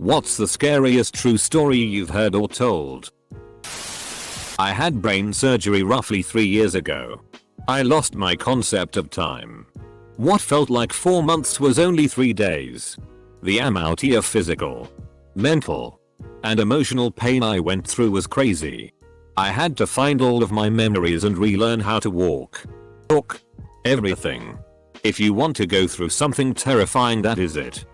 What's the scariest true story you've heard or told? I had brain surgery roughly 3 years ago. I lost my concept of time. What felt like 4 months was only 3 days. The amount of physical, mental, and emotional pain I went through was crazy. I had to find all of my memories and relearn how to walk, talk, everything. If you want to go through something terrifying, that is it.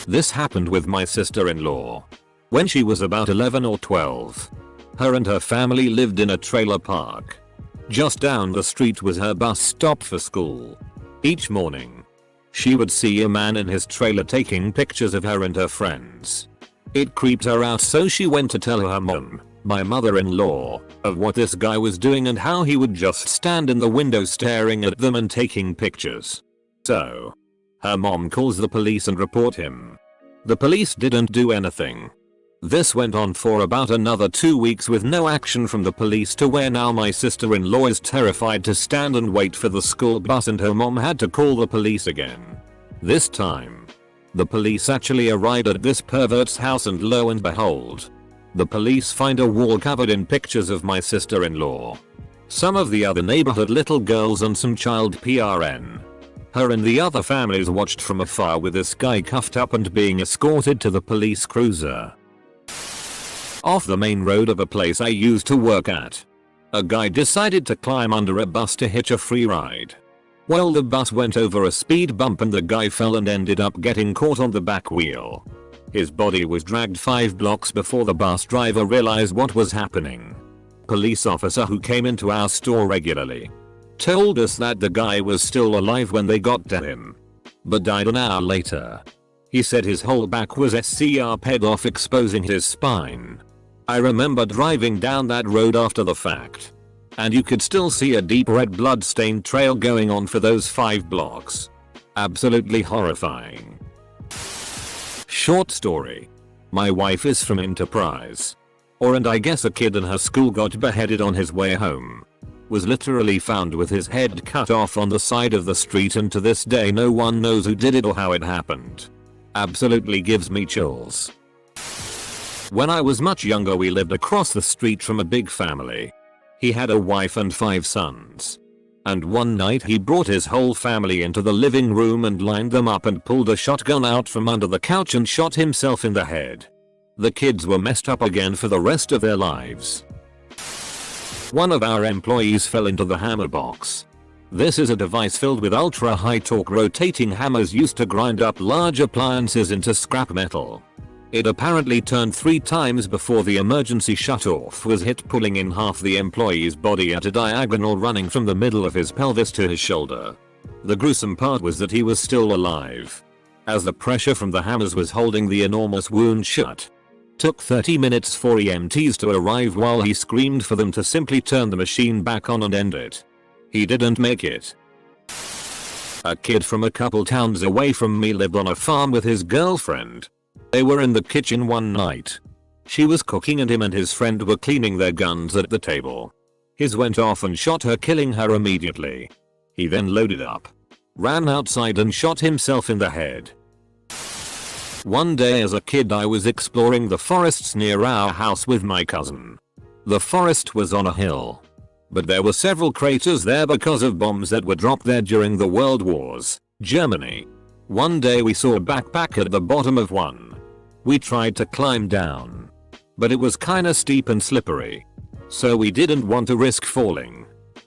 This happened with my sister-in-law. When she was about 11 or 12. Her and her family lived in a trailer park. Just down the street was her bus stop for school. Each morning, she would see a man in his trailer taking pictures of her and her friends. It creeped her out, so she went to tell her mom, my mother-in-law, of what this guy was doing and how he would just stand in the window staring at them and taking pictures. So, her mom calls the police and report him. The police didn't do anything. This went on for about another 2 weeks with no action from the police, to where now my sister-in-law is terrified to stand and wait for the school bus, and her mom had to call the police again. This time, the police actually arrived at this pervert's house, and lo and behold, the police find a wall covered in pictures of my sister-in-law, some of the other neighborhood little girls, and some child PRN. Her and the other families watched from afar with this guy cuffed up and being escorted to the police cruiser. Off the main road of a place I used to work at, a guy decided to climb under a bus to hitch a free ride. Well, the bus went over a speed bump and the guy fell and ended up getting caught on the back wheel. His body was dragged 5 blocks before the bus driver realized what was happening. Police officer who came into our store regularly told us that the guy was still alive when they got to him, but died an hour later. He said his whole back was scarred off, exposing his spine. I remember driving down that road after the fact, and you could still see a deep red blood-stained trail going on for those 5 blocks. Absolutely horrifying. Short story. My wife is from Enterprise. And I guess a kid in her school got beheaded on his way home. Was literally found with his head cut off on the side of the street, and to this day no one knows who did it or how it happened. Absolutely gives me chills. When I was much younger, we lived across the street from a big family. He had a wife and 5 sons. And one night he brought his whole family into the living room and lined them up and pulled a shotgun out from under the couch and shot himself in the head. The kids were messed up again for the rest of their lives. One of our employees fell into the hammer box. This is a device filled with ultra high torque rotating hammers used to grind up large appliances into scrap metal. It apparently turned 3 times before the emergency shutoff was hit, pulling in half the employee's body at a diagonal running from the middle of his pelvis to his shoulder. The gruesome part was that he was still alive, as the pressure from the hammers was holding the enormous wound shut. Took 30 minutes for EMTs to arrive while he screamed for them to simply turn the machine back on and end it. He didn't make it. A kid from a couple towns away from me lived on a farm with his girlfriend. They were in the kitchen one night. She was cooking and him and his friend were cleaning their guns at the table. His went off and shot her, killing her immediately. He then loaded up, ran outside and shot himself in the head. One day as a kid I was exploring the forests near our house with my cousin. The forest was on a hill, but there were several craters there because of bombs that were dropped there during the World Wars. Germany. One day we saw a backpack at the bottom of one. We tried to climb down, but it was kinda steep and slippery, so we didn't want to risk falling.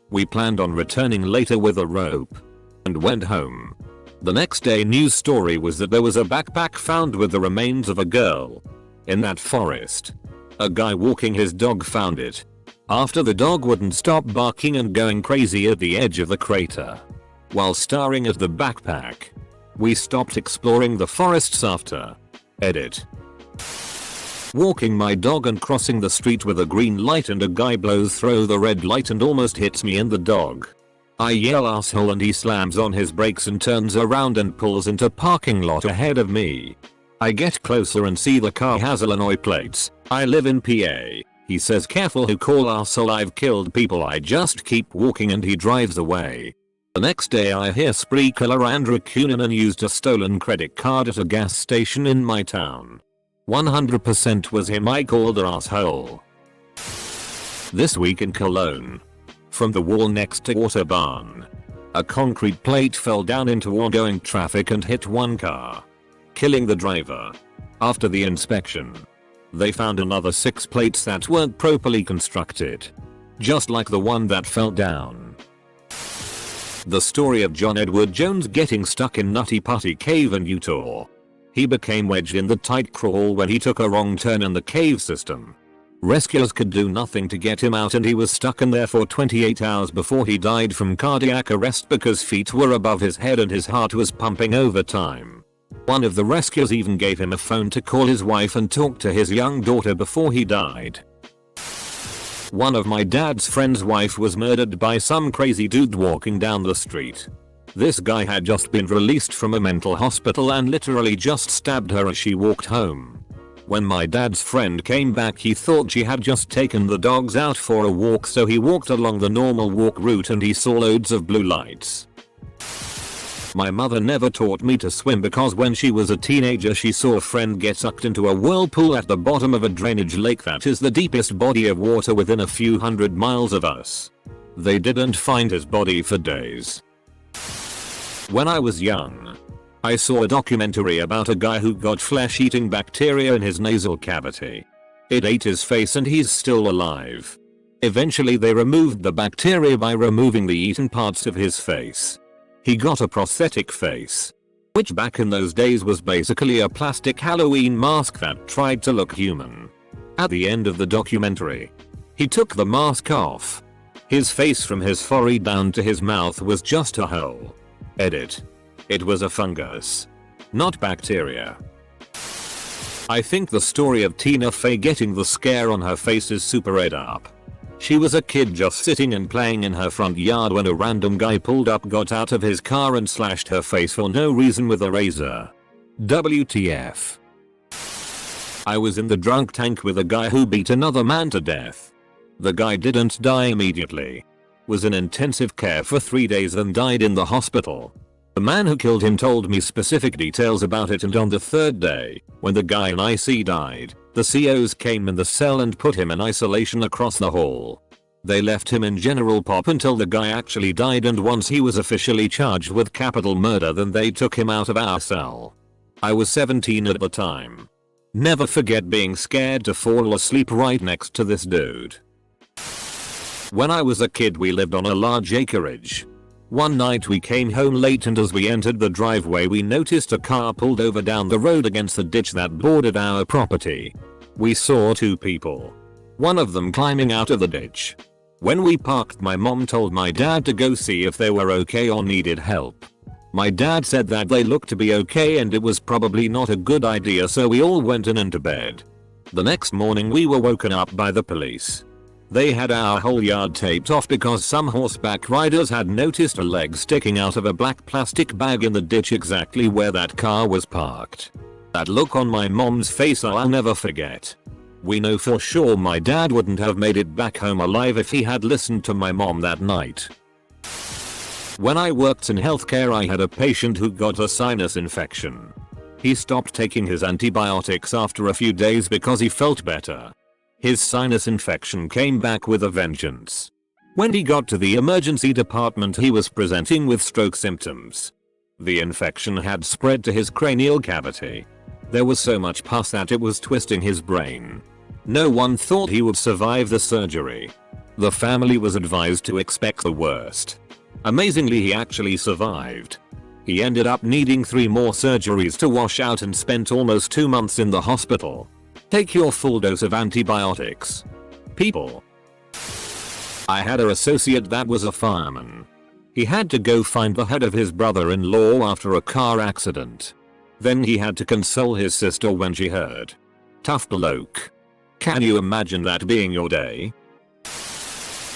We planned on returning later with a rope and went home. The next day news story was that there was a backpack found with the remains of a girl in that forest. A guy walking his dog found it. After the dog wouldn't stop barking and going crazy at the edge of the crater while staring at the backpack, we stopped exploring the forests after. Edit. Walking my dog and crossing the street with a green light and a guy blows through the red light and almost hits me and the dog. I yell asshole and he slams on his brakes and turns around and pulls into parking lot ahead of me. I get closer and see the car has Illinois plates. I live in PA. He says careful who call asshole, I've killed people. I just keep walking and he drives away. The next day I hear spree killer Andrew Cunanan used a stolen credit card at a gas station in my town. 100% was him. I called the asshole. This week in Cologne. From the wall next to Autobahn. A concrete plate fell down into ongoing traffic and hit one car, killing the driver. After the inspection, they found another 6 plates that weren't properly constructed, just like the one that fell down. The story of John Edward Jones getting stuck in Nutty Putty Cave in Utah. He became wedged in the tight crawl when he took a wrong turn in the cave system. Rescuers could do nothing to get him out and he was stuck in there for 28 hours before he died from cardiac arrest because feet were above his head and his heart was pumping overtime. One of the rescuers even gave him a phone to call his wife and talk to his young daughter before he died. One of my dad's friend's wife was murdered by some crazy dude walking down the street. This guy had just been released from a mental hospital and literally just stabbed her as she walked home. When my dad's friend came back he thought she had just taken the dogs out for a walk, so he walked along the normal walk route and he saw loads of blue lights. My mother never taught me to swim because when she was a teenager she saw a friend get sucked into a whirlpool at the bottom of a drainage lake that is the deepest body of water within a few hundred miles of us. They didn't find his body for days. When I was young, I saw a documentary about a guy who got flesh-eating bacteria in his nasal cavity. It ate his face and he's still alive. Eventually they removed the bacteria by removing the eaten parts of his face. He got a prosthetic face, which back in those days was basically a plastic Halloween mask that tried to look human. At the end of the documentary, he took the mask off. His face from his forehead down to his mouth was just a hole. Edit. It was a fungus, not bacteria. I think the story of Tina Fey getting the scare on her face is super ed up. She was a kid just sitting and playing in her front yard when a random guy pulled up, got out of his car and slashed her face for no reason with a razor. WTF. I was in the drunk tank with a guy who beat another man to death. The guy didn't die immediately. Was in intensive care for 3 days and died in the hospital. The man who killed him told me specific details about it, and on the 3rd day, when the guy in IC died, the COs came in the cell and put him in isolation across the hall. They left him in general pop until the guy actually died, and once he was officially charged with capital murder then they took him out of our cell. I was 17 at the time. Never forget being scared to fall asleep right next to this dude. When I was a kid we lived on a large acreage. One night we came home late and as we entered the driveway we noticed a car pulled over down the road against the ditch that bordered our property. We saw 2 people. One of them climbing out of the ditch. When we parked my mom told my dad to go see if they were okay or needed help. My dad said that they looked to be okay and it was probably not a good idea, so we all went in and to bed. The next morning we were woken up by the police. They had our whole yard taped off because some horseback riders had noticed a leg sticking out of a black plastic bag in the ditch exactly where that car was parked. That look on my mom's face I'll never forget. We know for sure my dad wouldn't have made it back home alive if he had listened to my mom that night. When I worked in healthcare I had a patient who got a sinus infection. He stopped taking his antibiotics after a few days because he felt better. His sinus infection came back with a vengeance. When he got to the emergency department he was presenting with stroke symptoms. The infection had spread to his cranial cavity. There was so much pus that it was twisting his brain. No one thought he would survive the surgery. The family was advised to expect the worst. Amazingly he actually survived. He ended up needing 3 more surgeries to wash out and spent almost 2 months in the hospital. Take your full dose of antibiotics. People. I had an associate that was a fireman. He had to go find the head of his brother-in-law after a car accident. Then he had to console his sister when she heard. Tough bloke. Can you imagine that being your day?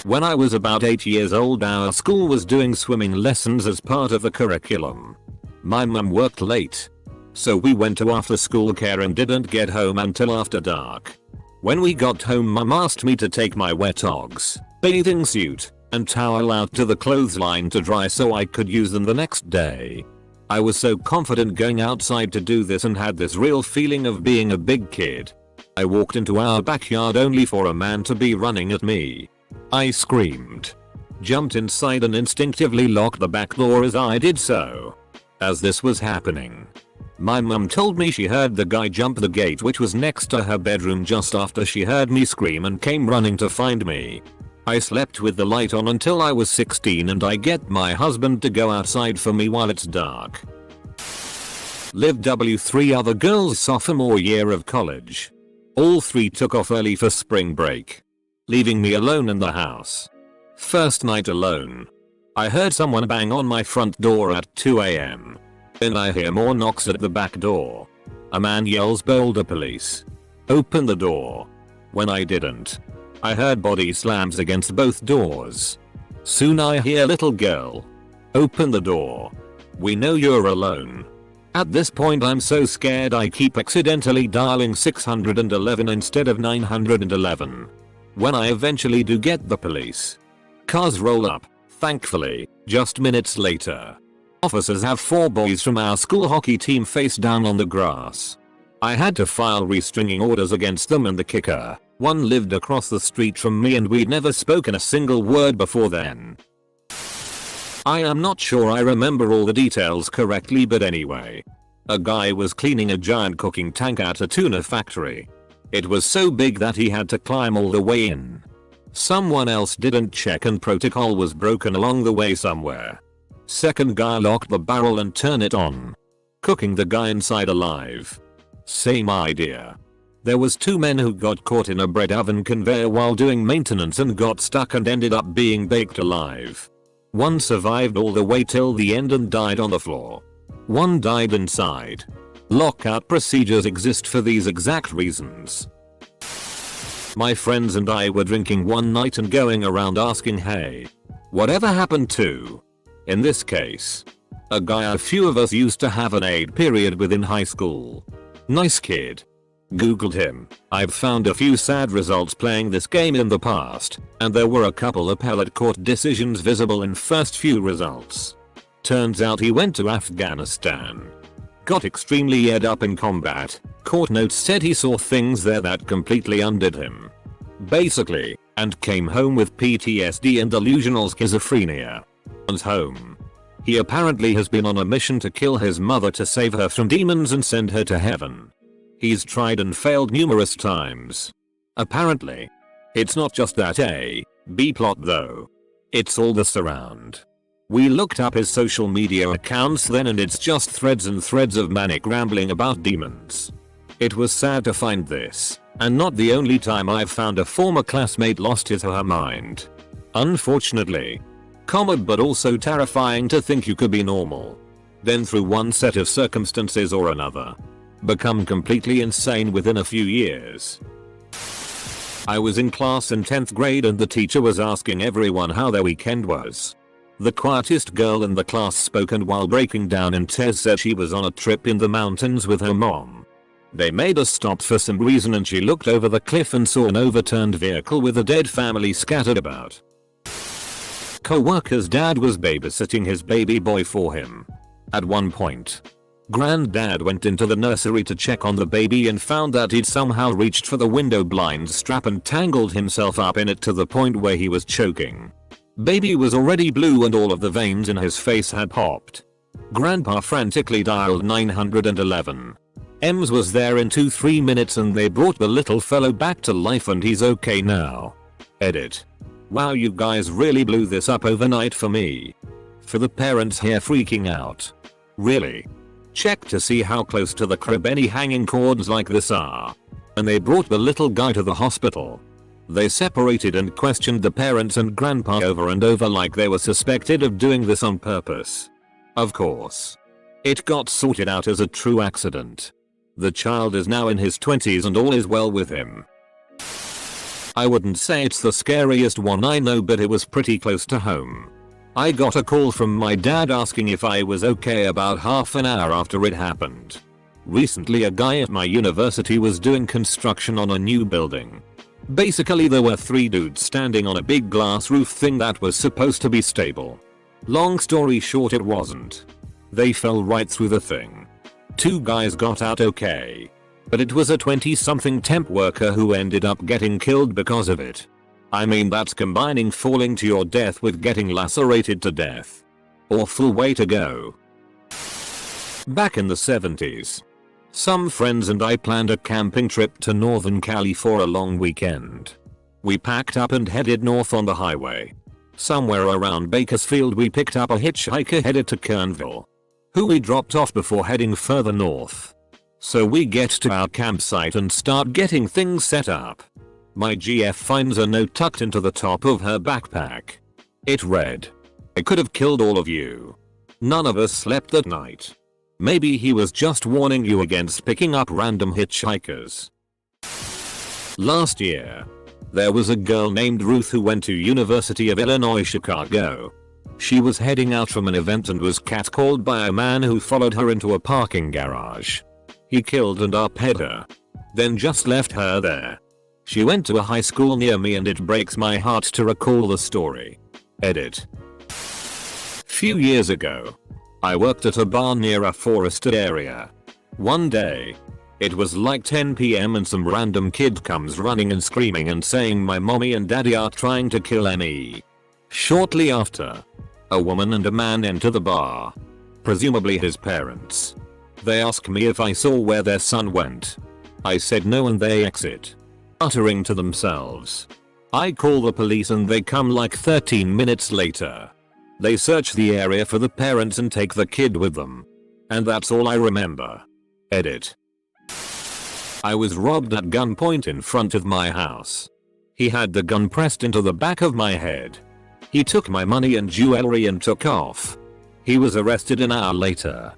When I was about 8 years old our school was doing swimming lessons as part of the curriculum. My mum worked late, so we went to after school care and didn't get home until after dark. When we got home mum asked me to take my wet togs, bathing suit, and towel out to the clothesline to dry so I could use them the next day. I was so confident going outside to do this and had this real feeling of being a big kid. I walked into our backyard only for a man to be running at me. I screamed, jumped inside and instinctively locked the back door as I did so. As this was happening, my mum told me she heard the guy jump the gate which was next to her bedroom just after she heard me scream and came running to find me. I slept with the light on until I was 16 and I get my husband to go outside for me while it's dark. Lived W3 other girls sophomore year of college. All 3 took off early for spring break, leaving me alone in the house. First night alone, I heard someone bang on my front door at 2 AM. Then I hear more knocks at the back door. A man yells "Boulder police. Open the door." When I didn't, I heard body slams against both doors. Soon I hear "Little girl, open the door. We know you're alone." At this point I'm so scared I keep accidentally dialing 611 instead of 911. When I eventually do get the police, cars roll up, thankfully, just minutes later. Officers have 4 boys from our school hockey team face down on the grass. I had to file restraining orders against them and the kicker, one lived across the street from me and we'd never spoken a single word before then. I am not sure I remember all the details correctly, but anyway. A guy was cleaning a giant cooking tank at a tuna factory. It was so big that he had to climb all the way in. Someone else didn't check and protocol was broken along the way somewhere. Second guy locked the barrel and turned it on, cooking the guy inside alive. Same idea. There was 2 men who got caught in a bread oven conveyor while doing maintenance and got stuck and ended up being baked alive. One survived all the way till the end and died on the floor. One died inside. Lockout procedures exist for these exact reasons. My friends and I were drinking one night and going around asking, "Hey, whatever happened to?" In this case, a guy a few of us used to have an aid period with in high school. Nice kid. Googled him. I've found a few sad results playing this game in the past, and there were a couple appellate court decisions visible in first few results. Turns out he went to Afghanistan. Got extremely geared up in combat. Court notes said he saw things there that completely undid him. Basically, and came home with PTSD and delusional schizophrenia. And home. He apparently has been on a mission to kill his mother to save her from demons and send her to heaven. He's tried and failed numerous times. Apparently. It's not just that B plot though. It's all the surround. We looked up his social media accounts then and it's just threads and threads of manic rambling about demons. It was sad to find this, and not the only time I've found a former classmate lost his or her mind. Unfortunately. Common but also terrifying to think you could be normal. Then through one set of circumstances or another, become completely insane within a few years. I was in class in 10th grade and the teacher was asking everyone how their weekend was. The quietest girl in the class spoke and while breaking down in tears said she was on a trip in the mountains with her mom. They made a stop for some reason and she looked over the cliff and saw an overturned vehicle with a dead family scattered about. Co-worker's dad was babysitting his baby boy for him. At one point, Granddad went into the nursery to check on the baby and found that he'd somehow reached for the window blind strap and tangled himself up in it to the point where he was choking. Baby was already blue and all of the veins in his face had popped. Grandpa frantically dialed 911. EMS was there in 2-3 minutes and they brought the little fellow back to life and he's okay now. Edit. Wow, you guys really blew this up overnight for me. For the parents here freaking out. Really? Check to see how close to the crib any hanging cords like this are. And they brought the little guy to the hospital. They separated and questioned the parents and grandpa over and over like they were suspected of doing this on purpose. Of course. It got sorted out as a true accident. The child is now in his 20s and all is well with him. I wouldn't say it's the scariest one I know, but it was pretty close to home. I got a call from my dad asking if I was okay about half an hour after it happened. Recently a guy at my university was doing construction on a new building. Basically there were 3 dudes standing on a big glass roof thing that was supposed to be stable. Long story short, it wasn't. They fell right through the thing. 2 guys got out okay. But it was a 20-something temp worker who ended up getting killed because of it. I mean, that's combining falling to your death with getting lacerated to death. Awful way to go. Back in the 70s. Some friends and I planned a camping trip to Northern Cali for a long weekend. We packed up and headed north on the highway. Somewhere around Bakersfield we picked up a hitchhiker headed to Kernville, who we dropped off before heading further north. So we get to our campsite and start getting things set up. My GF finds a note tucked into the top of her backpack. It read, "I could have killed all of you. None of us slept that night. Maybe he was just warning you against picking up random hitchhikers." Last year, there was a girl named Ruth who went to University of Illinois Chicago. She was heading out from an event and was catcalled by a man who followed her into a parking garage. He killed and up-hid her, then just left her there. She went to a high school near me and it breaks my heart to recall the story. Edit. Few years ago, I worked at a bar near a forested area. One day, it was like 10 PM and some random kid comes running and screaming and saying my mommy and daddy are trying to kill me. Shortly after, a woman and a man enter the bar, presumably his parents. They ask me if I saw where their son went. I said no and they exit, uttering to themselves. I call the police and they come like 13 minutes later. They search the area for the parents and take the kid with them. And that's all I remember. Edit. I was robbed at gunpoint in front of my house. He had the gun pressed into the back of my head. He took my money and jewelry and took off. He was arrested an hour later.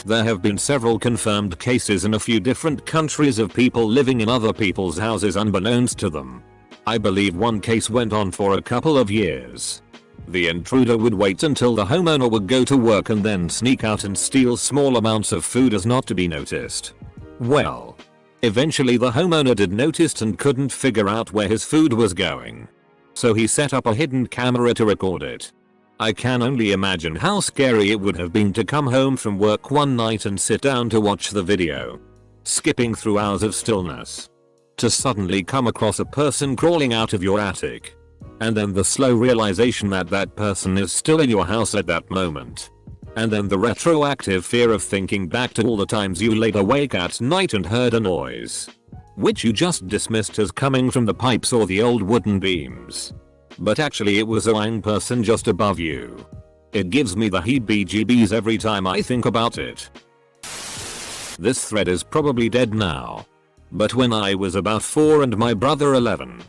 There have been several confirmed cases in a few different countries of people living in other people's houses unbeknownst to them. I believe one case went on for a couple of years. The intruder would wait until the homeowner would go to work and then sneak out and steal small amounts of food as not to be noticed. Well, eventually the homeowner did notice and couldn't figure out where his food was going. So he set up a hidden camera to record it. I can only imagine how scary it would have been to come home from work one night and sit down to watch the video, skipping through hours of stillness, to suddenly come across a person crawling out of your attic, and then the slow realization that that person is still in your house at that moment, and then the retroactive fear of thinking back to all the times you laid awake at night and heard a noise, which you just dismissed as coming from the pipes or the old wooden beams. But actually it was a lying person just above you. It gives me the heebie-jeebies every time I think about it. This thread is probably dead now. But when I was about 4 and my brother 11,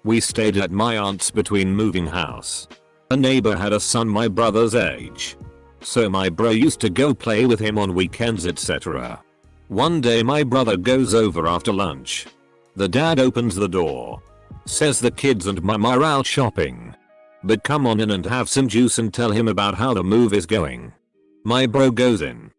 we stayed at my aunt's between moving house. A neighbor had a son my brother's age. So my bro used to go play with him on weekends, etc. One day my brother goes over after lunch. The dad opens the door. Says the kids and mum are out shopping, but come on in and have some juice and tell him about how the move is going. My bro goes in,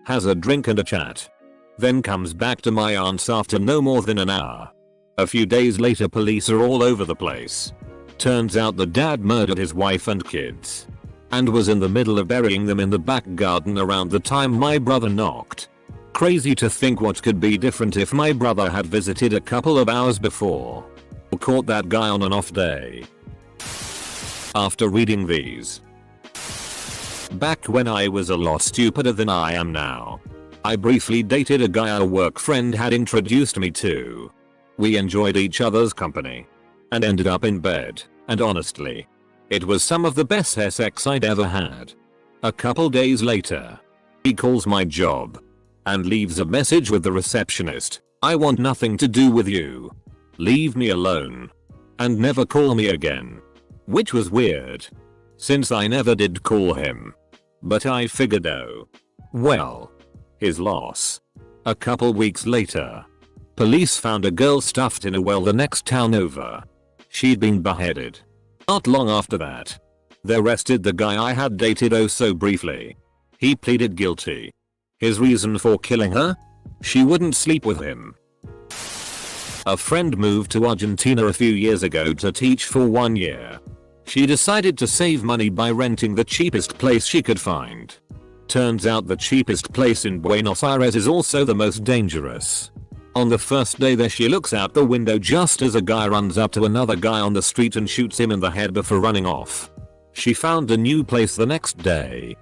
has a drink and a chat, then comes back to my aunt's after no more than an hour. A few days later police are all over the place. Turns out the dad murdered his wife and kids, and was in the middle of burying them in the back garden around the time my brother knocked. Crazy to think what could be different if my brother had visited a couple of hours before. Caught that guy on an off day. After reading these, back when I was a lot stupider than I am now, I briefly dated a guy a work friend had introduced me to. We enjoyed each other's company and ended up in bed, and honestly, it was some of the best sex I'd ever had. A couple days later, he calls my job and leaves a message with the receptionist. "I want nothing to do with you. Leave me alone. And never call me again." Which was weird, since I never did call him. But I figured, oh, well, his loss. A couple weeks later, police found a girl stuffed in a well the next town over. She'd been beheaded. Not long after that, they arrested the guy I had dated oh so briefly. He pleaded guilty. His reason for killing her? She wouldn't sleep with him. A friend moved to Argentina a few years ago to teach for 1 year. She decided to save money by renting the cheapest place she could find. Turns out the cheapest place in Buenos Aires is also the most dangerous. On the first day there, she looks out the window just as a guy runs up to another guy on the street and shoots him in the head before running off. She found a new place the next day.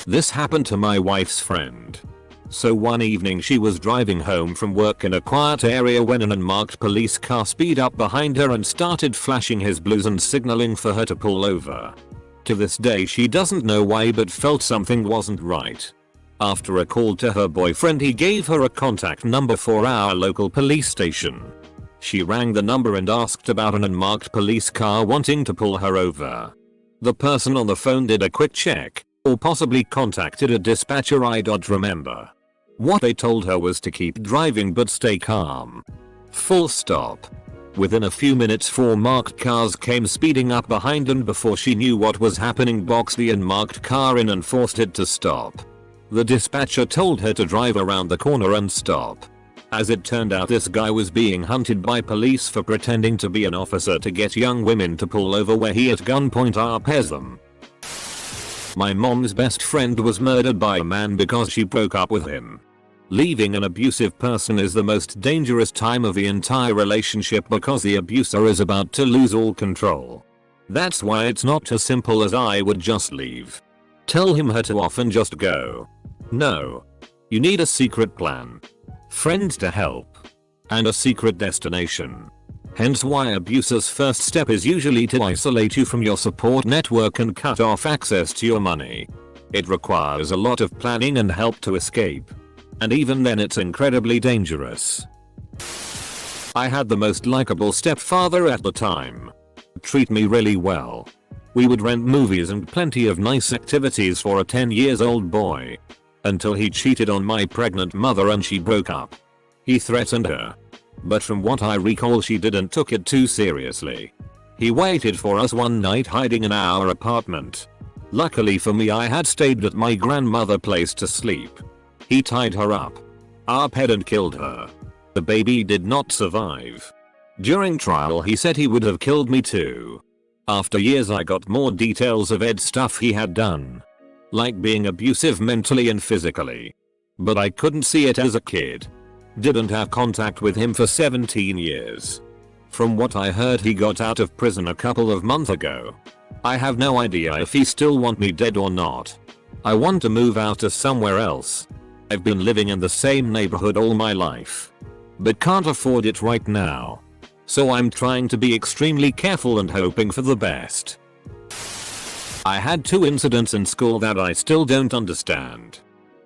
This happened to my wife's friend. So one evening she was driving home from work in a quiet area when an unmarked police car speeded up behind her and started flashing his blues and signaling for her to pull over. To this day she doesn't know why, but felt something wasn't right. After a call to her boyfriend, he gave her a contact number for our local police station. She rang the number and asked about an unmarked police car wanting to pull her over. The person on the phone did a quick check, or possibly contacted a dispatcher. I don't remember. What they told her was to keep driving but stay calm. Full stop. Within a few minutes 4 marked cars came speeding up behind, and before she knew what was happening, boxed the unmarked car in and forced it to stop. The dispatcher told her to drive around the corner and stop. As it turned out, this guy was being hunted by police for pretending to be an officer to get young women to pull over, where he at gunpoint RPs them. My mom's best friend was murdered by a man because she broke up with him. Leaving an abusive person is the most dangerous time of the entire relationship because the abuser is about to lose all control. That's why it's not as simple as I would just leave. Tell him her to off and just go. No. You need a secret plan, friends to help, and a secret destination. Hence why abuser's first step is usually to isolate you from your support network and cut off access to your money. It requires a lot of planning and help to escape. And even then it's incredibly dangerous. I had the most likable stepfather at the time. Treat me really well. We would rent movies and plenty of nice activities for a 10-year-old boy. Until he cheated on my pregnant mother and she broke up. He threatened her. But from what I recall, she didn't took it too seriously. He waited for us one night hiding in our apartment. Luckily for me, I had stayed at my grandmother's place to sleep. He tied her up, RP'd and killed her. The baby did not survive. During trial he said he would have killed me too. After years I got more details of Ed's stuff he had done. Like being abusive mentally and physically. But I couldn't see it as a kid. Didn't have contact with him for 17 years. From what I heard, he got out of prison a couple of months ago. I have no idea if he still want me dead or not. I want to move out to somewhere else. I've been living in the same neighborhood all my life, but can't afford it right now. So I'm trying to be extremely careful and hoping for the best. I had 2 incidents in school that I still don't understand.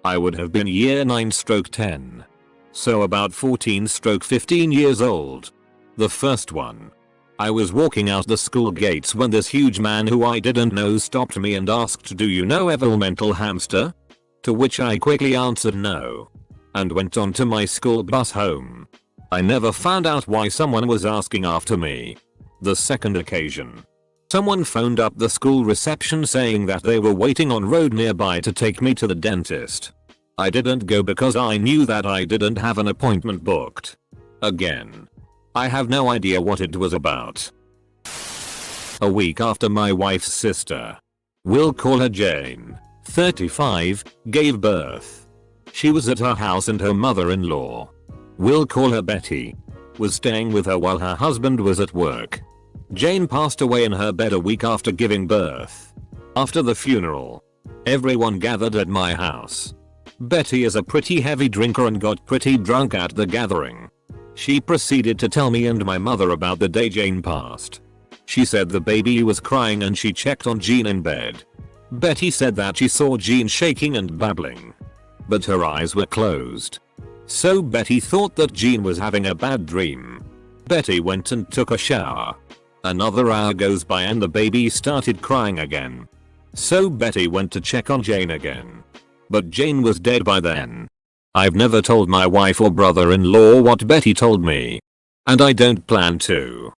I would have been year 9/10. So about 14/15 years old. The first one. I was walking out the school gates when this huge man who I didn't know stopped me and asked, "Do you know Mental Hamster?" To which I quickly answered no. And went on to my school bus home. I never found out why someone was asking after me. The second occasion. Someone phoned up the school reception saying that they were waiting on road nearby to take me to the dentist. I didn't go because I knew that I didn't have an appointment booked. Again. I have no idea what it was about. A week after my wife's sister, we'll call her Jane, 35, gave birth. She was at her house and her mother-in-law, we'll call her Betty, was staying with her while her husband was at work. Jane passed away in her bed a week after giving birth. After the funeral, everyone gathered at my house. Betty is a pretty heavy drinker and got pretty drunk at the gathering. She proceeded to tell me and my mother about the day Jane passed. She said the baby was crying and she checked on Jean in bed. Betty said that she saw Jean shaking and babbling, but her eyes were closed. So Betty thought that Jean was having a bad dream. Betty went and took a shower. Another hour goes by and the baby started crying again. So Betty went to check on Jane again. But Jane was dead by then. I've never told my wife or brother-in-law what Betty told me. And I don't plan to.